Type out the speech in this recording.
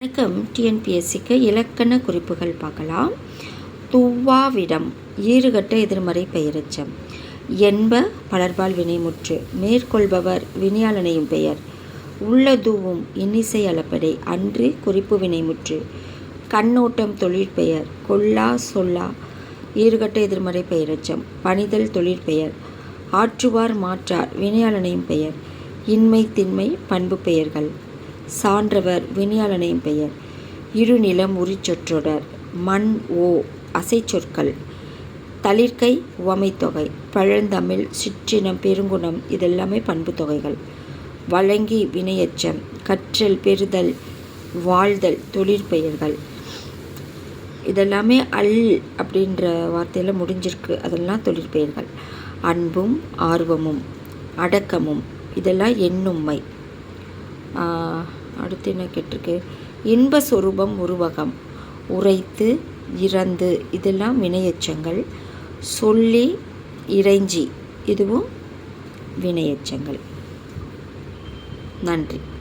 வணக்கம். டிஎன்பிஎஸ்சிக்கு இலக்கண குறிப்புகள் பார்க்கலாம். துவ்வாவிடம் ஈறுகட்ட எதிர்மறை பெயரெச்சம். என்ப பலர்பால் வினைமுற்று. மேற்கொள்பவர் வினையாளனையும் பெயர். உள்ளதூவும் இன்னிசை அளப்படை அன்று குறிப்பு வினைமுற்று. கண்ணோட்டம் தொழிற்பெயர். கொல்லா சொல்லா ஈறுகட்ட எதிர்மறை பெயரெச்சம். பணிதல் தொழிற்பெயர். ஆற்றுவார் மாற்றார் வினையாளனையும் பெயர். இன்மை திண்மை பண்பு பெயர்கள். சான்றவர் வினையாளனையும் பெயர். இருநிலம் உரிச்சொற்றொடர். மண் ஓ அசைச்சொற்கள். தளிர்க்கை உவமைத்தொகை. பழந்தமிழ் சிற்றினம் பெருங்குணம் இதெல்லாமே பண்பு தொகைகள். வழங்கி வினையெச்சம். கற்றல் பெறுதல் வாழ்தல் தொழிற்பெயர்கள். இதெல்லாமே அல் அப்படின்ற வார்த்தையில் முடிஞ்சிருக்கு, அதெல்லாம் தொழிற்பெயர்கள். அன்பும் ஆர்வமும் அடக்கமும் இதெல்லாம் எண்ணும்மை. அடுத்து என்ன கேட்டிருக்கு? இன்ப சொரூபம் உருவகம். உரைத்து இறந்து இதெல்லாம் வினையெச்சங்கள். சொல்லி இறைஞ்சி இதுவும் வினையெச்சங்கள். நன்றி.